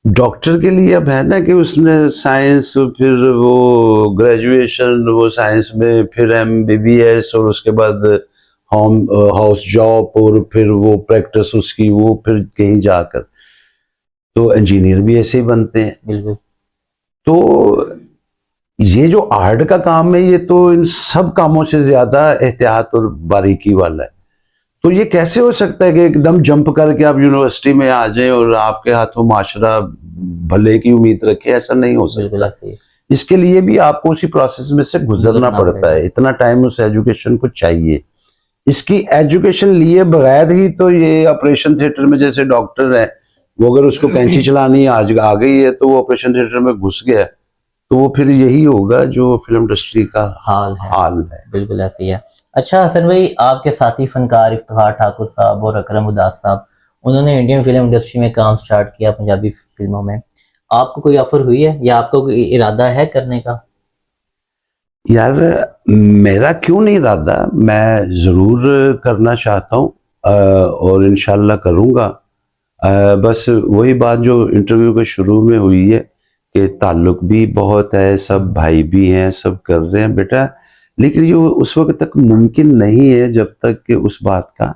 डॉक्टर के लिए अब है ना कि उसने साइंस, फिर वो ग्रेजुएशन वो साइंस में, फिर एमबीबीएस, और उसके बाद होम हाउस जॉब, और फिर वो प्रैक्टिस उसकी, वो फिर कहीं जाकर, तो इंजीनियर भी ऐसे ही बनते हैं। बिल्कुल तो ये जो आर्ट का काम है, ये तो इन सब कामों से ज्यादा एहतियात और बारीकी वाला है। तो ये कैसे हो सकता है कि एकदम जंप करके आप यूनिवर्सिटी में आ जाएं और आपके हाथों माशरा भले की उम्मीद रखे? ऐसा नहीं हो बिल्कुल सकता। ऐसे ही है। इसके लिए भी आपको उसी प्रोसेस में से गुजरना पड़ता है, इतना टाइम उस एजुकेशन को चाहिए। इसकी एजुकेशन लिए बगैर ही तो ये ऑपरेशन थिएटर में, जैसे डॉक्टर है, वो अगर उसको कैंची चलानी आज आ गई है तो वो ऑपरेशन थिएटर में घुस गया, तो वो फिर यही होगा जो फिल्म इंडस्ट्री का हाल है। है। बिल्कुल ऐसे ही है। अच्छा हसन भाई, आपके साथी फनकार इफ्तिखार ठाकुर साहब और अकरम उदास साहब, उन्होंने इंडियन फिल्म इंडस्ट्री में काम स्टार्ट किया पंजाबी फिल्मों में, आपको कोई ऑफर हुई है या आपका कोई इरादा है करने का? यार मेरा क्यों नहीं इरादा, मैं ज़रूर करना चाहता हूँ और इंशाल्लाह करूँगा। बस वही बात जो इंटरव्यू के शुरू में हुई है कि ताल्लुक भी बहुत है, सब भाई भी हैं, सब कर रहे हैं बेटा, लेकिन ये उस वक्त तक मुमकिन नहीं है जब तक कि उस बात का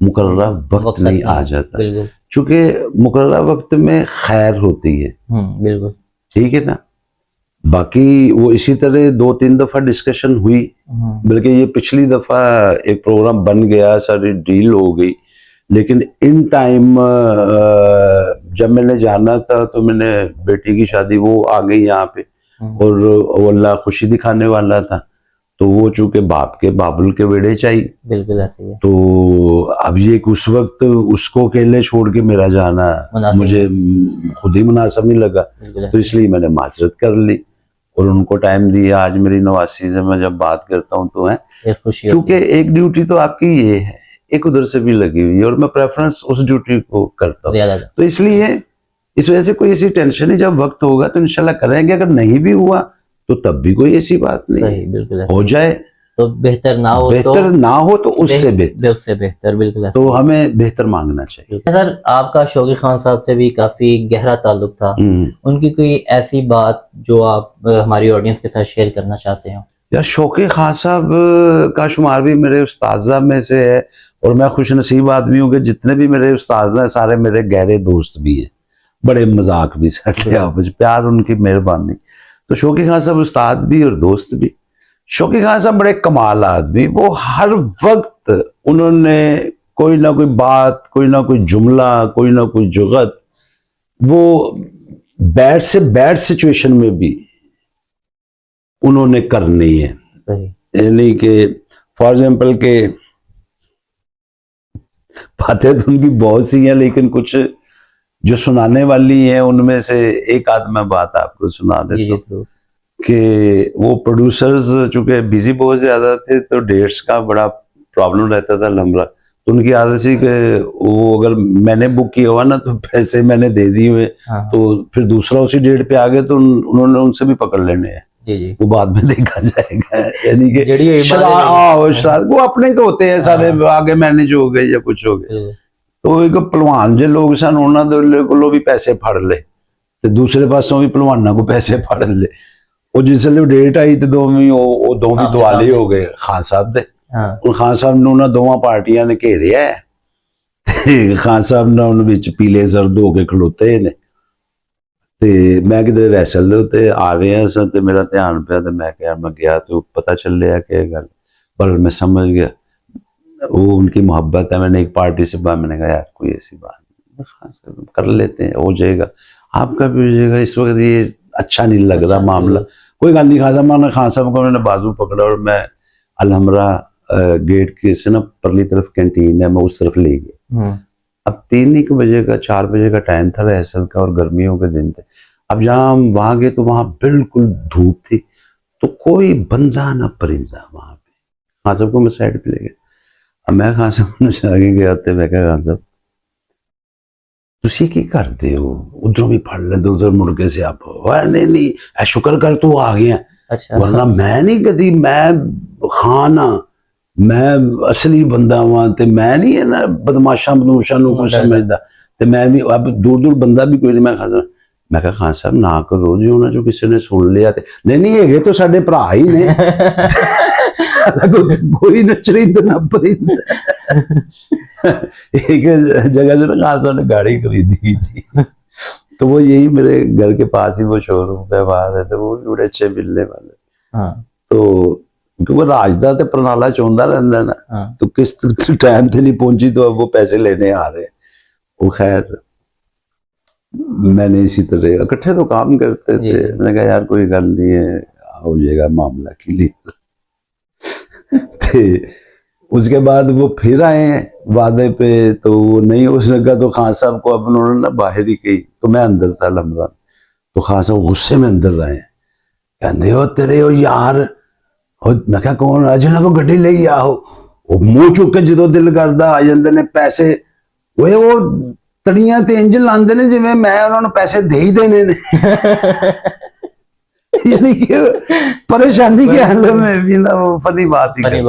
मुकर्ररा वक्त नहीं आ जाता। बिल्कुल चूंकि मुकर्ररा वक्त में खैर होती है, बिल्कुल ठीक है ना। बाकी वो इसी तरह 2-3 दफा डिस्कशन हुई, बल्कि ये पिछली दफा एक प्रोग्राम बन गया, सारी डील हो गई, लेकिन इन टाइम जब मैंने जाना था तो मैंने बेटी की शादी वो आ गई यहाँ पे, और वो अल्लाह खुशी दिखाने वाला था, तो वो चूंकि बाप के बाबुल के वेड़े चाहिए, बिल्कुल ऐसे ही है। तो अब ये उस वक्त उसको अकेले छोड़ के मेरा जाना मुझे खुद ही मुनासिब नहीं लगा, तो इसलिए मैंने माजरत कर ली और उनको टाइम दिया। आज मेरी नवासी से मैं जब बात करता हूँ तो है खुशी, क्योंकि एक ड्यूटी तो आपकी ये है, एक उधर से भी लगी हुई है, और मैं प्रेफरेंस उस ड्यूटी को करता हूँ। तो इसलिए इस वजह से कोई ऐसी टेंशन नहीं, जब वक्त होगा तो इंशाल्लाह करेंगे, अगर नहीं भी हुआ तो तब भी कोई ऐसी बात नहीं, बिल्कुल हो जाए तो बेहतर ना हो तो उससे बेहतर, बिल्कुल ऐसे। तो हमें बेहतर मांगना चाहिए। सर आपका शौकी खान साहब से भी काफी गहरा ताल्लुक था, उनकी कोई ऐसी बात जो आप हमारी ऑडियंस के साथ शेयर करना चाहते हो? यार शौकी खान साहब का शुमार भी मेरे उस्ताजा में से है, और मैं खुश नसीब आदमी हूँ कि जितने भी मेरे उस्ताद हैं सारे मेरे गहरे दोस्त भी हैं, बड़े मजाक भी सटे आपस प्यार, उनकी मेहरबानी। तो शौकी खान साहब उस्ताद भी और दोस्त भी। शौकी खान साहब बड़े कमाल आदमी, वो हर वक्त उन्होंने कोई ना कोई बात, कोई ना कोई जुमला, कोई ना कोई जुगत, वो बैड से बैड सिचुएशन में भी उन्होंने करनी है। यानी कि फॉर एग्जाम्पल के बातें तो उनकी बहुत सी हैं, लेकिन कुछ जो सुनाने वाली हैं उनमें से एक आध मैं बात आपको सुना देता हूँ। कि वो प्रोड्यूसर्स चूंकि बिजी बहुत ज्यादा थे तो डेट्स का बड़ा प्रॉब्लम रहता था लंबा, तो उनकी आदत थी कि वो अगर मैंने बुक किया हुआ ना तो पैसे मैंने दे दिए हुए, तो फिर दूसरा उसी डेट पे आ गए तो उन्होंने उनसे भी पकड़ लेने हैं। जी। वो बाद में देखा जाएगा, यानी कि शराब वो अपने तो होते हैं सारे, आगे मैनेज हो गए या कुछ हो गए। तो एक भलवान जे लोग सन उन्होंने को भी पैसे फड़ ले ते दूसरे पासों भी भलवाना को पैसे फड़ ले। वो जिसले डेट आई तो दोवें दुआले हो गए खान साहब दे। खान साहब ने उन्होंने दोवां पार्टियां ने घेरिया है, खान साहब ने उन विच पीले जर्द हो के खलोते ने ते मैं किधर रैसल दे उत्ते आ रहे हैं ते मेरा ध्यान पिया ते मैं गया तो पता चल रहा कि गल, पर मैं समझ गया वो उनकी मोहब्बत है। मैंने एक पार्टी से बात, मैंने कहा यार कोई ऐसी बात नहीं, खान साहब कर लेते हैं, हो जाएगा, आपका भी हो जाएगा, इस वक्त ये अच्छा नहीं लग रहा मामला, कोई गल नहीं। खान साहब को मैंने बाजू पकड़ा और मैं अलहमरा गेट के से ना परली तरफ कैंटीन है, मैं उस तरफ ले गया। अब 3 बजे का 4 बजे का टाइम था रिहर्सल का और गर्मियों के दिन थे। अब जहाँ हम वहां गए तो वहां बिल्कुल धूप थी, तो कोई बंदा ना परिंदा वहां पे। खान साहब को मैं साइड पे ले गया। अब मैं खान साहब आगे गया तो मैं कहा खान साहब तुसी की करते हो, उधरों भी फड़ लेते उधर मुड़के से आप नहीं शुक्र कर तू आ गया। अच्छा। वरना मैं नहीं कदी, मैं खान हाँ, मैं असली बंदा वहां ते मैं नहीं है ना बदमाशा बदूशा कुछ समझदा ते मैं भी अब दूर दूर बंदा भी कोई नहीं। मैं कहा खान साहब ना करो जी, उन्होंने जो किसी ने सुन लिया ते नहीं है तो साडे भरा ही ने कोई नचरी ना परिंदा। एक जगह से ना खान साहब ने गाड़ी खरीदी थी, तो वो यही मेरे घर के पास ही वो शोरूम पे बाहर है, तो वो भी बड़े अच्छे मिलने वाले। तो क्योंकि राजदा ते प्रणाला चाहता रहता ना, तो किस टाइम से नहीं पहुंची तो अब वो पैसे लेने आ रहे। वो खैर मैंने इसी तरह इकट्ठे तो काम करते थे। मैंने कहा यार कोई गल नहीं है, हो जाएगा मामला क्लियर। उसके बाद वो फिर आए वादे पे, तो वो नहीं हो सका, तो खान साहब को अब उन्होंने ना बाहर ही कही, तो मैं अंदर था लम्बा, तो खान साहब गुस्से में अंदर रहे, कहते हो तेरे हो यार, मैं क्या कौन जिन्होंने को गड्डी ले आओ, वो मुंह चुक के जो दिल करदा आ जाते ने पैसे, वो तड़ियां ते इंज लांदे ने जिवें मैं उन्होंने पैसे दे ही देने ने। यानी कि परेशानी के हाल में भी ना वो फनी बात करते,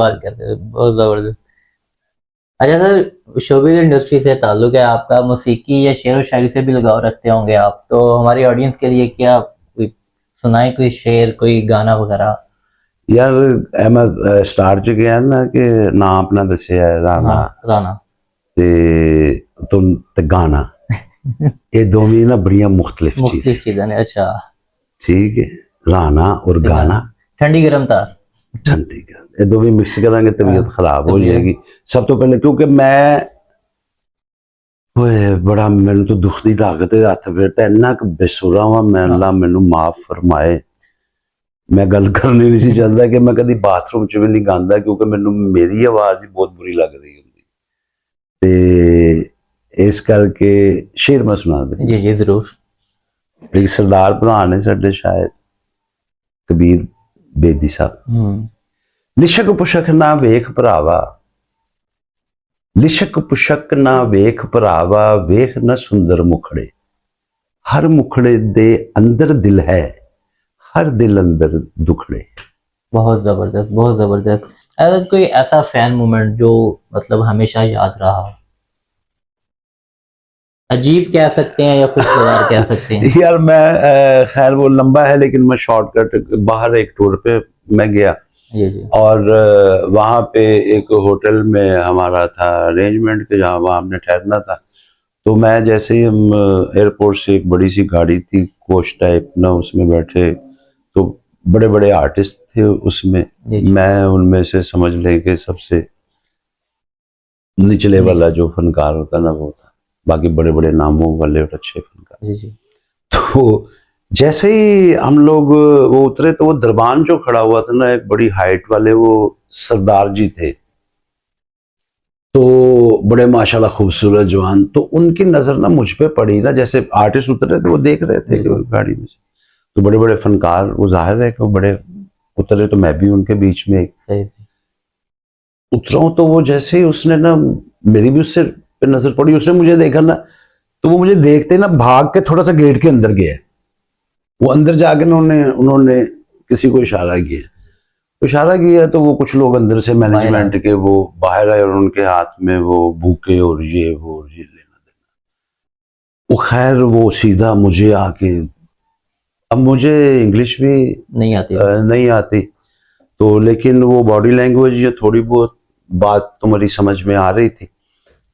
बहुत जबरदस्त। अच्छा सर, शोबिज़ इंडस्ट्री से ताल्लुक है आपका, मौसीकी या शेर व शायरी से भी लगाव रखते होंगे आप, तो हमारी ऑडियंस के लिए क्या कोई सुनाए, कोई शेर, कोई गाना वगैरह? यार मैं स्टार्ट च गया ना कि ना अपना दसिया है राना ते गाना ये दोनों ना बड़िया मुख्तलिफ चीज़ें हैं। अच्छा ठीक है, राना और गाना, ठंडी गर्म तार, ठंडी गर्म, ये दो भी मिक्स करांगे तबीयत खराब हो जाएगी। सब तो पहले क्योंकि मैं बड़ा मैंने तो दुख दी लागत हथ फेरता इन्ना क बेसुरा हुआ, मैं अल्लाह मैनू माफ फरमाए। मैं गल करनी नहीं सी चाहता कि मैं कभी बाथरूम च भी नहीं गांदा, क्योंकि मैनू मेरी आवाज ही बहुत बुरी लग रही होंगी, ते इस करके शेर मैं सुना दे। जी जी जरूर। एक सरदार भरा ने साडे शायद कबीर बेदी साहब, लिशक पुशक ना वेख भरावा, लिशक पुशक ना वेख भरावा, वेख न सुंदर मुखड़े, हर मुखड़े दे अंदर दिल है, हर दिल अंदर दुखड़े। बहुत जबरदस्त, बहुत जबरदस्त। अगर कोई ऐसा फैन मोमेंट जो मतलब हमेशा याद रहा हो, अजीब कह सकते हैं या खुशगवार कह सकते हैं? यार मैं खैर वो लंबा है, लेकिन मैं शॉर्टकट, बाहर एक टूर पे मैं गया जी। और वहाँ पे एक होटल में हमारा था अरेंजमेंट के, जहाँ वहाँ हमने ठहरना था। तो मैं जैसे ही हम एयरपोर्ट से, एक बड़ी सी गाड़ी थी कोच टाइप ना, उसमें बैठे, तो बड़े बड़े आर्टिस्ट थे उसमें, मैं उनमें से समझ लें कि सबसे निचले वाला जो फनकार होता ना वो था, बाकी बड़े बड़े नामों वाले और अच्छे फनकार। जी। तो जैसे ही हम लोग वो उतरे तो वो दरबान जो खड़ा हुआ था ना, एक बड़ी हाइट वाले वो सरदार जी थे, तो बड़े माशाल्लाह खूबसूरत जवान, तो उनकी नजर ना मुझ पे पड़ी ना, जैसे आर्टिस्ट उतरे थे वो देख रहे थे गाड़ी में से, तो बड़े बड़े फनकार, वो जाहिर है कि वो बड़े उतरे, तो मैं भी उनके बीच में सही। उतरा हूं। तो वो जैसे ही उसने ना, मेरी भी उससे पे नजर पड़ी, उसने मुझे देखा ना, तो वो मुझे देखते ना भाग के थोड़ा सा गेट के अंदर गया। वो अंदर जाके उन्होंने उन्होंने किसी को इशारा किया, तो वो कुछ लोग अंदर से मैनेजमेंट के वो बाहर आए, और उनके हाथ में वो बुके और ये लेना देना। वो खैर वो सीधा मुझे आके, अब मुझे इंग्लिश भी नहीं आती, तो लेकिन वो बॉडी लैंग्वेज या थोड़ी बहुत बात तुम्हारी समझ में आ रही थी।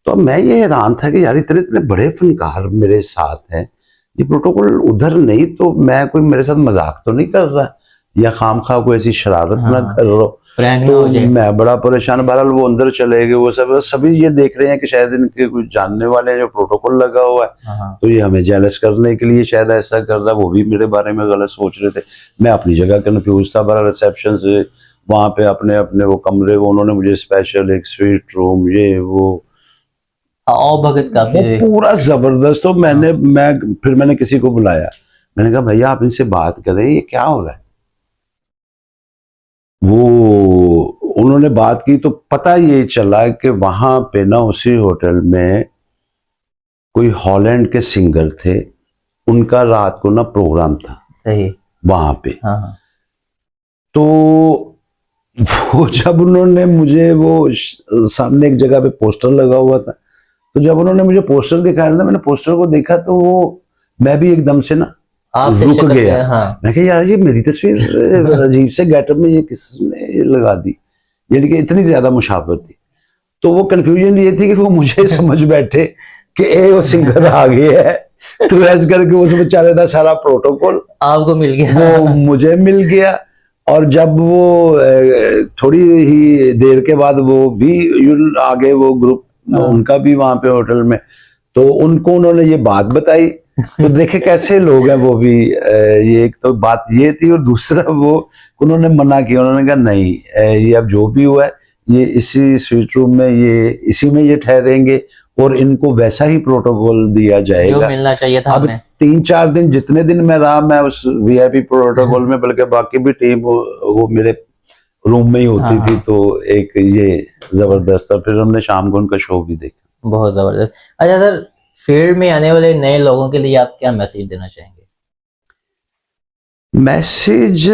तो अब मैं ये हैरान था कि यार इतने इतने बड़े फनकार मेरे साथ हैं, ये प्रोटोकॉल उधर नहीं, तो मैं कोई मेरे साथ मजाक तो नहीं कर रहा, या खाम खा कोई ऐसी शरारत ना कर रहा हूं। तो मैं बड़ा परेशान। बहरहाल वो अंदर चले गए, वो सभी ये देख रहे हैं कि शायद इनके कुछ जानने वाले हैं जो प्रोटोकॉल लगा हुआ है, तो ये हमें जेलस करने के लिए शायद ऐसा कर रहा है। वो भी मेरे बारे में गलत सोच रहे थे। मैं अपनी जगह कंफ्यूज था। बड़ा रिसेप्शन से वहां पे अपने अपने वो कमरे, वो उन्होंने मुझे स्पेशल एक स्वीट रूम, ये वो भगत काफी पूरा जबरदस्त। तो मैंने किसी को बुलाया, मैंने कहा भैया आप इनसे बात करें, ये क्या हो रहा है। वो उन्होंने बात की, तो पता ये चला कि वहां पे ना उसी होटल में कोई हॉलैंड के सिंगर थे, उनका रात को ना प्रोग्राम था सही वहां पे। तो वो जब उन्होंने मुझे वो सामने एक जगह पे पोस्टर लगा हुआ था, तो जब उन्होंने मुझे पोस्टर दिखाया ना, मैंने पोस्टर को देखा, तो वो मैं भी एकदम से ना रुक गया। मैं कहा यार ये मेरी तस्वीर अजीब से गेटअप में ये किसने लगा दी, यानी कि इतनी ज्यादा मुशाबत थी। तो वो कंफ्यूजन ये थी कि वो मुझे समझ बैठे कि वो सिंगर आ गया है, तो ऐसे करके उस बेचारे का सारा प्रोटोकॉल आपको मिल गया, वो मुझे मिल गया। और जब वो थोड़ी ही देर के बाद वो भी आगे वो ग्रुप उनका भी वहां पे होटल में, तो उनको उन्होंने ये बात बताई। तो देखे कैसे लोग हैं वो भी। ये एक तो बात ये थी, और दूसरा वो उन्होंने मना किया। उन्होंने कहा नहीं, ये अब जो भी हुआ है ये इसी स्वीट रूम में, ये इसी में ये ठहरेंगे, और इनको वैसा ही प्रोटोकॉल दिया जाएगा जो मिलना चाहिए था। अब 3-4 दिन जितने दिन मैं रहा, मैं उस वीआईपी प्रोटोकॉल में, बल्कि बाकी भी टीम वो मेरे रूम में ही होती थी। तो एक ये जबरदस्त था। फिर हमने शाम को उनका शो भी देखा। बहुत जबरदस्त। अच्छा सर, फील्ड में आने वाले नए लोगों के लिए आप क्या मैसेज देना चाहेंगे? मैसेज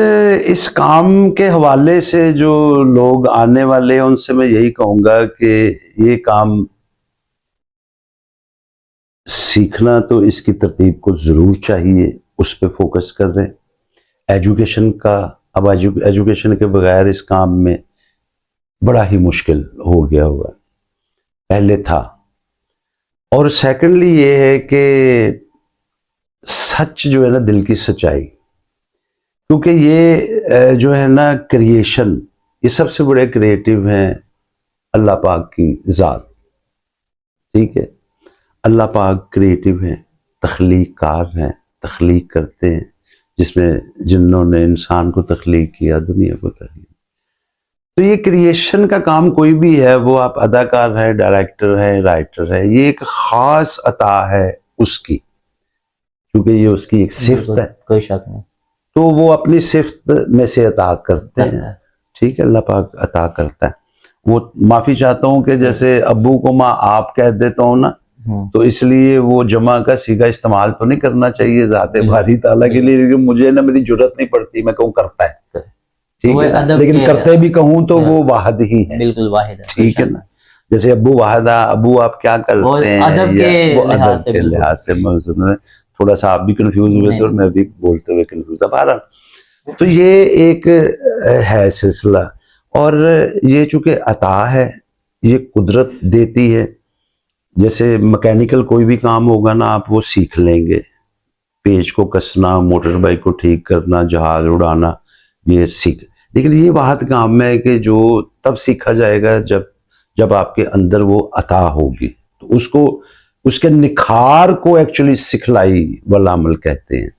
इस काम के हवाले से जो लोग आने वाले हैं उनसे मैं यही कहूंगा कि ये काम सीखना तो इसकी तरतीब को जरूर चाहिए, उस पर फोकस कर रहे हैं। एजुकेशन का, अब एजुकेशन के बगैर इस काम में बड़ा ही मुश्किल हो गया हुआ है, पहले था। और सेकंडली ये है कि सच जो है ना, दिल की सच्चाई, क्योंकि ये जो है ना क्रिएशन, ये सबसे बड़े क्रिएटिव हैं अल्लाह पाक की ज़ात। ठीक है, अल्लाह पाक क्रिएटिव हैं, तख्लीकार हैं, तख्लीक करते हैं, जिसमें जिन्होंने इंसान को तख्लीक किया, दुनिया को तख्लीक। तो ये क्रिएशन का काम कोई भी है, वो आप अदाकार है, डायरेक्टर है, राइटर है, ये एक खास अता है उसकी, क्योंकि ये उसकी एक सिफ्त है, कोई शक नहीं। तो वो अपनी सिफ्त में से अता करते हैं। ठीक है, अल्लाह पाक अता करता है। वो माफी चाहता हूँ कि जैसे अब्बू को माँ आप कह देता हूँ ना, तो इसलिए वो जमा का सीगा इस्तेमाल तो नहीं करना चाहिए ज़ाते बारी ताला के लिए, क्योंकि मुझे ना मेरी जरूरत नहीं पड़ती, मैं कहूँ करता है, ठीक है, लेकिन करते भी कहूँ तो वो वाहिद ही है, बिल्कुल वाहिद है, ठीक है ना। जैसे अब्बू वाहिदा, अब्बू आप क्या करते हैं, अदब के लिहाज से थोड़ा सा आप भी कंफ्यूज हुए थे और मैं भी बोलते हुए कंफ्यूज था। तो ये एक है सिलसिला, और ये चूंकि अता है, ये कुदरत देती है। जैसे मैकेनिकल कोई भी काम होगा ना, आप वो सीख लेंगे, पेज को कसना, मोटर बाइक को ठीक करना, जहाज उड़ाना, ये सीख। लेकिन ये वाहद काम है कि जो तब सीखा जाएगा जब आपके अंदर वो अता होगी, तो उसको, उसके निखार को एक्चुअली सिखलाई वाला अमल कहते हैं।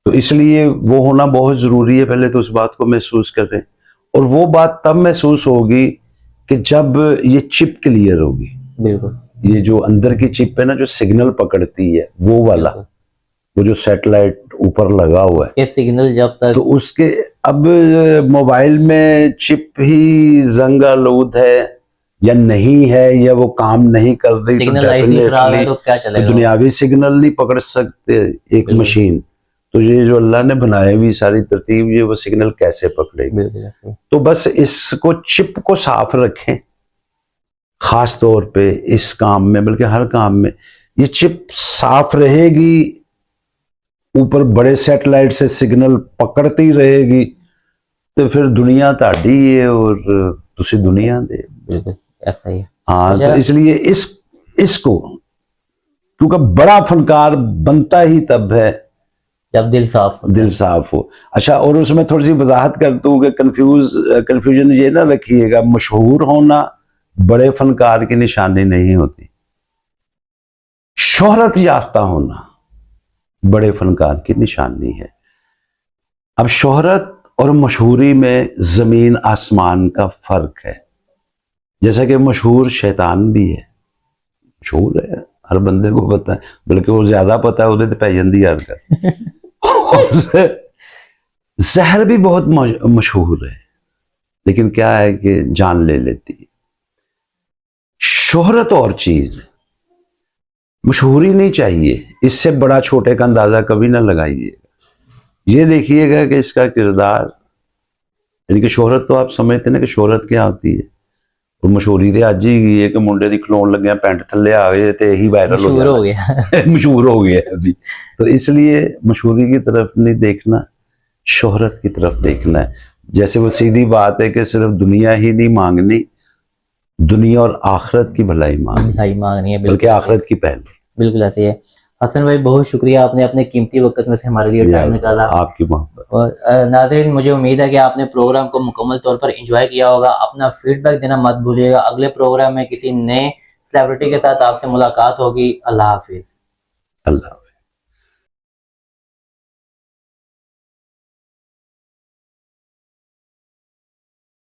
तो इसलिए वो होना बहुत जरूरी है। पहले तो उस बात को महसूस करें, और वो बात तब महसूस होगी कि जब ये चिप क्लियर होगी। बिल्कुल, ये जो अंदर की चिप है ना, जो सिग्नल पकड़ती है, वो वाला, वो जो सैटेलाइट ऊपर लगा हुआ है, के सिग्नल जब तक तो उसके अब मोबाइल में चिप ही जंग आलूद है या नहीं है, या वो काम नहीं कर रही, सिग्नल तो आईसी खराब है डेफिनेटली तो क्या चलेगा? दुनियावी सिग्नल नहीं पकड़ सकते एक बिल्कुल। मशीन, तो ये जो अल्लाह ने बनाई हुई सारी तरतीब, ये वो सिग्नल कैसे पकड़ेगी? बिल्कुल ऐसे ही। तो बस इसको, चिप को साफ रखें, खास तौर पे इस काम में, बल्कि हर काम में ये चिप साफ रहेगी, ऊपर बड़े सैटेलाइट से सिग्नल पकड़ती रहेगी, तो फिर दुनिया ताड़ी है और तुसी दुनिया दे। बिल्कुल ऐसा ही है। हाँ, अच्छा। तो इसलिए इसको, क्योंकि बड़ा फनकार बनता ही तब है जब दिल साफ होता दिल साफ हो। अच्छा, और उसमें थोड़ी सी वजाहत करता हूँ कि कंफ्यूजन ये ना रखिएगा, मशहूर होना बड़े फनकार की निशानी नहीं होती, शोहरत याफ्ता होना बड़े फनकार की निशानी है। अब शोहरत और मशहूरी में जमीन आसमान का फर्क है। जैसा कि मशहूर शैतान भी है, मशहूर है, हर बंदे को पता है, बल्कि वो ज्यादा पता है, उधर पै जाती हर कर। और जहर भी बहुत मशहूर है, लेकिन क्या है कि जान ले लेती है। शोहरत और चीज है, मशहूरी नहीं चाहिए, इससे बड़ा छोटे का अंदाजा कभी ना लगाइएगा। ये देखिएगा कि इसका किरदार, यानी कि शोहरत तो आप समझते ना कि शोहरत क्या होती है, और मशहूरी तो अज ही गई है कि मुंडे दी खलोन लगे पैंट थले आ गए तो यही वायरल हो गया, मशहूर हो गया अभी। तो इसलिए मशहूरी की तरफ नहीं देखना, शोहरत की तरफ देखना है। जैसे वो सीधी बात है कि सिर्फ दुनिया ही नहीं मांगनी, दुनिया और आखिरत की भलाई मांगनी है, बल्कि आखिरत की पहले। बिल्कुल ऐसे ही है। हसन भाई बहुत शुक्रिया, आपने अपने कीमती वक्त में से हमारे लिए टाइम निकाला। आपकी मोहब्बत। और नाज़रीन, मुझे उम्मीद है कि आपने प्रोग्राम को मुकम्मल तौर पर एंजॉय किया होगा। अपना फीडबैक देना मत भूलिएगा। अगले प्रोग्राम में किसी नए सेलिब्रिटी के साथ आपसे मुलाकात होगी। अल्लाह हाफिज। अल्लाह।